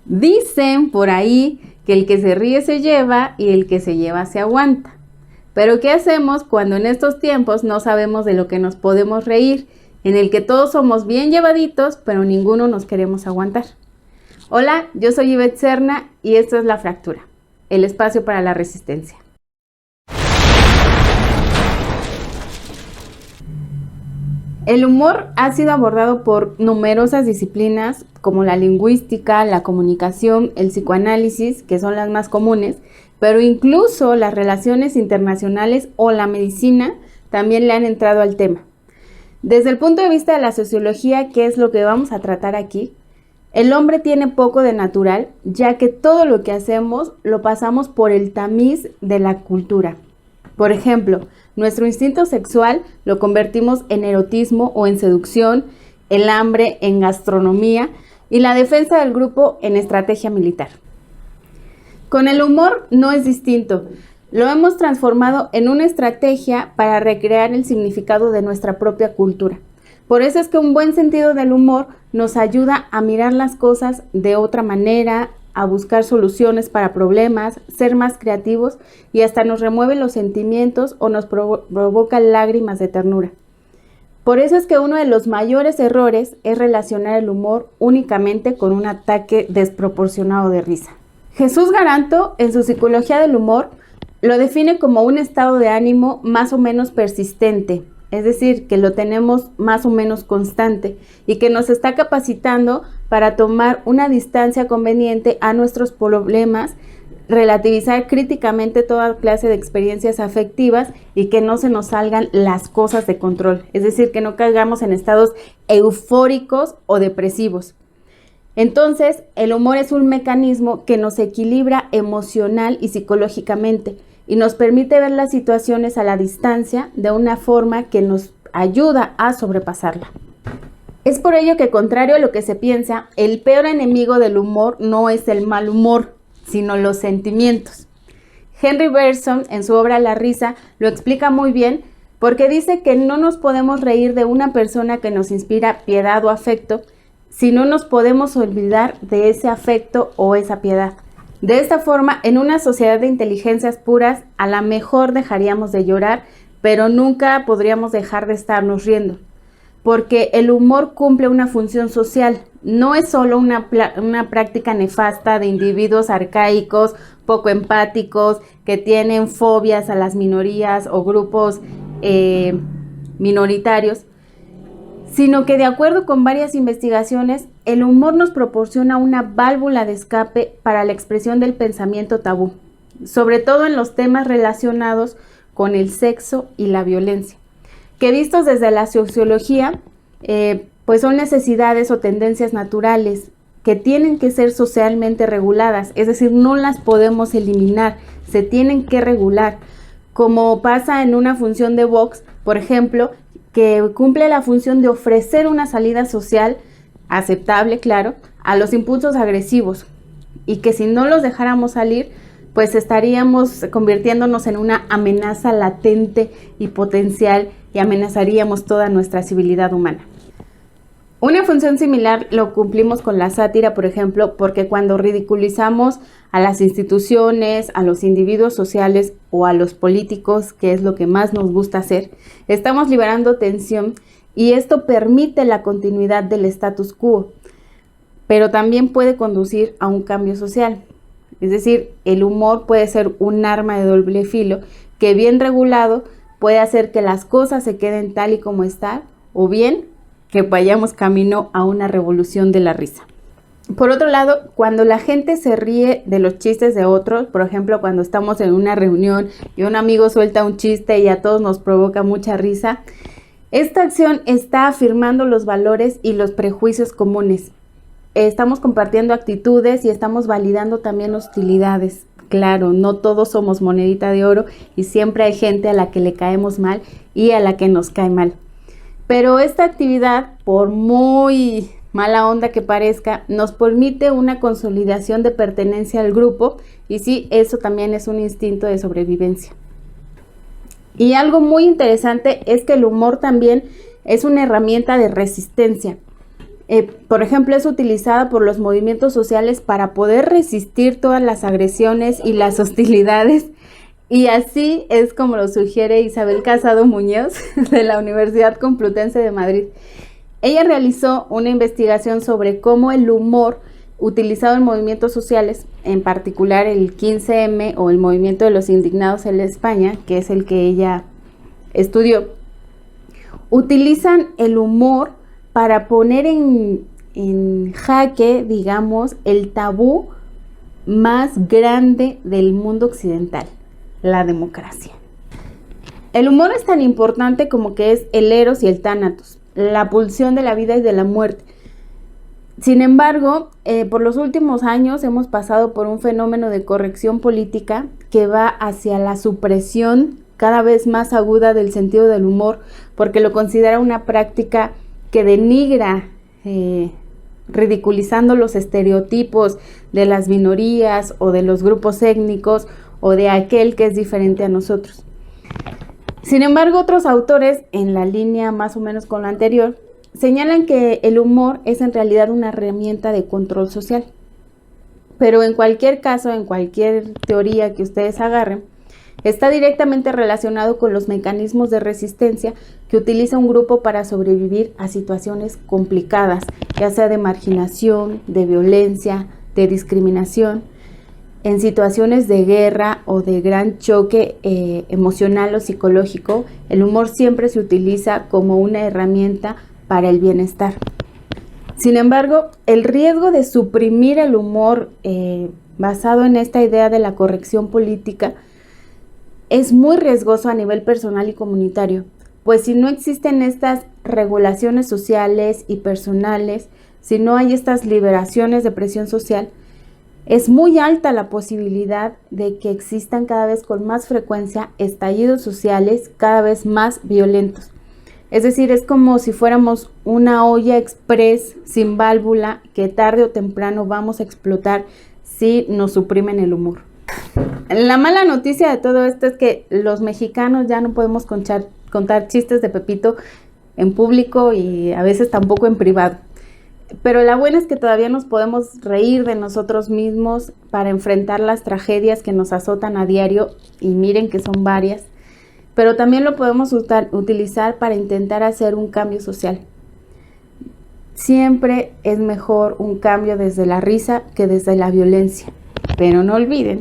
Dicen por ahí que el que se ríe se lleva y el que se lleva se aguanta. Pero ¿qué hacemos cuando en estos tiempos no sabemos de lo que nos podemos reír, en el que todos somos bien llevaditos, pero ninguno nos queremos aguantar? Hola, yo soy Ivette Serna y esto es La Fractura, el espacio para la resistencia. El humor ha sido abordado por numerosas disciplinas como la lingüística, la comunicación, el psicoanálisis, que son las más comunes, pero incluso las relaciones internacionales o la medicina también le han entrado al tema. Desde el punto de vista de la sociología, que es lo que vamos a tratar aquí, el hombre tiene poco de natural, ya que todo lo que hacemos lo pasamos por el tamiz de la cultura. Por ejemplo, nuestro instinto sexual lo convertimos en erotismo o en seducción, el hambre en gastronomía y la defensa del grupo en estrategia militar. Con el humor no es distinto. Lo hemos transformado en una estrategia para recrear el significado de nuestra propia cultura. Por eso es que un buen sentido del humor nos ayuda a mirar las cosas de otra manera, a buscar soluciones para problemas, ser más creativos y hasta nos remueve los sentimientos o nos provoca lágrimas de ternura. Por eso es que uno de los mayores errores es relacionar el humor únicamente con un ataque desproporcionado de risa. Jesús Garanto, en su Psicología del Humor, lo define como un estado de ánimo más o menos persistente, es decir, que lo tenemos más o menos constante y que nos está capacitando para tomar una distancia conveniente a nuestros problemas, relativizar críticamente toda clase de experiencias afectivas y que no se nos salgan las cosas de control, es decir, que no caigamos en estados eufóricos o depresivos. Entonces, el humor es un mecanismo que nos equilibra emocional y psicológicamente y nos permite ver las situaciones a la distancia de una forma que nos ayuda a sobrepasarla. Es por ello que, contrario a lo que se piensa, el peor enemigo del humor no es el mal humor, sino los sentimientos. Henry Bergson, en su obra La risa, lo explica muy bien porque dice que no nos podemos reír de una persona que nos inspira piedad o afecto, si no nos podemos olvidar de ese afecto o esa piedad. De esta forma, en una sociedad de inteligencias puras, a lo mejor dejaríamos de llorar, pero nunca podríamos dejar de estarnos riendo, porque el humor cumple una función social, no es solo una práctica nefasta de individuos arcaicos, poco empáticos, que tienen fobias a las minorías o grupos minoritarios, sino que de acuerdo con varias investigaciones, el humor nos proporciona una válvula de escape para la expresión del pensamiento tabú, sobre todo en los temas relacionados con el sexo y la violencia, que vistos desde la sociología, pues son necesidades o tendencias naturales que tienen que ser socialmente reguladas, es decir, no las podemos eliminar, se tienen que regular, como pasa en una función de box, por ejemplo, que cumple la función de ofrecer una salida social aceptable, claro, a los impulsos agresivos y que si no los dejáramos salir, pues estaríamos convirtiéndonos en una amenaza latente y potencial y amenazaríamos toda nuestra civilidad humana. Una función similar lo cumplimos con la sátira, por ejemplo, porque cuando ridiculizamos a las instituciones, a los individuos sociales o a los políticos, que es lo que más nos gusta hacer, estamos liberando tensión y esto permite la continuidad del status quo, pero también puede conducir a un cambio social. Es decir, el humor puede ser un arma de doble filo que bien regulado puede hacer que las cosas se queden tal y como están o bien que vayamos camino a una revolución de la risa. Por otro lado, cuando la gente se ríe de los chistes de otros, por ejemplo, cuando estamos en una reunión y un amigo suelta un chiste y a todos nos provoca mucha risa, esta acción está afirmando los valores y los prejuicios comunes. Estamos compartiendo actitudes y estamos validando también hostilidades. Claro, no todos somos monedita de oro y siempre hay gente a la que le caemos mal y a la que nos cae mal. Pero esta actividad, por muy mala onda que parezca, nos permite una consolidación de pertenencia al grupo y sí, eso también es un instinto de sobrevivencia. Y algo muy interesante es que el humor también es una herramienta de resistencia. Por ejemplo, es utilizada por los movimientos sociales para poder resistir todas las agresiones y las hostilidades. Y así es como lo sugiere Isabel Casado Muñoz de la Universidad Complutense de Madrid. Ella realizó una investigación sobre cómo el humor utilizado en movimientos sociales, en particular el 15M o el movimiento de los indignados en España, que es el que ella estudió, utilizan el humor para poner en jaque, digamos, el tabú más grande del mundo occidental, la democracia. El humor es tan importante como que es el eros y el tánatos, la pulsión de la vida y de la muerte. Sin embargo, por los últimos años hemos pasado por un fenómeno de corrección política que va hacia la supresión cada vez más aguda del sentido del humor, porque lo considera una práctica que denigra, ridiculizando los estereotipos de las minorías o de los grupos étnicos o de aquel que es diferente a nosotros. Sin embargo, otros autores, en la línea más o menos con la anterior, señalan que el humor es en realidad una herramienta de control social. Pero en cualquier caso, en cualquier teoría que ustedes agarren, está directamente relacionado con los mecanismos de resistencia que utiliza un grupo para sobrevivir a situaciones complicadas, ya sea de marginación, de violencia, de discriminación, en situaciones de guerra o de gran choque emocional o psicológico. El humor siempre se utiliza como una herramienta para el bienestar. Sin embargo, el riesgo de suprimir el humor basado en esta idea de la corrección política es muy riesgoso a nivel personal y comunitario, pues si no existen estas regulaciones sociales y personales, si no hay estas liberaciones de presión social, es muy alta la posibilidad de que existan cada vez con más frecuencia estallidos sociales cada vez más violentos. Es decir, es como si fuéramos una olla express sin válvula que tarde o temprano vamos a explotar si nos suprimen el humor. La mala noticia de todo esto es que los mexicanos ya no podemos contar chistes de Pepito en público y a veces tampoco en privado. Pero la buena es que todavía nos podemos reír de nosotros mismos para enfrentar las tragedias que nos azotan a diario, y miren que son varias. Pero también lo podemos utilizar para intentar hacer un cambio social. Siempre es mejor un cambio desde la risa que desde la violencia. Pero no olviden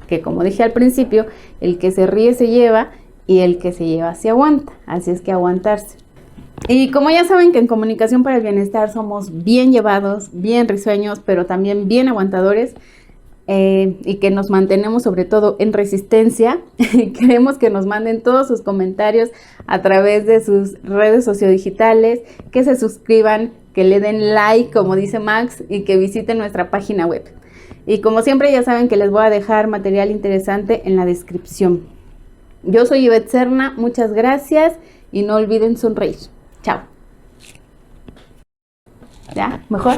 que, como dije al principio, el que se ríe se lleva y el que se lleva se aguanta. Así es que aguantarse. Y como ya saben que en Comunicación para el Bienestar somos bien llevados, bien risueños, pero también bien aguantadores, y que nos mantenemos sobre todo en resistencia, queremos que nos manden todos sus comentarios a través de sus redes sociodigitales, que se suscriban, que le den like, como dice Max, y que visiten nuestra página web. Y como siempre ya saben que les voy a dejar material interesante en la descripción. Yo soy Ivette Serna, muchas gracias y no olviden sonreír. Chao. ¿Ya? ¿Mejor?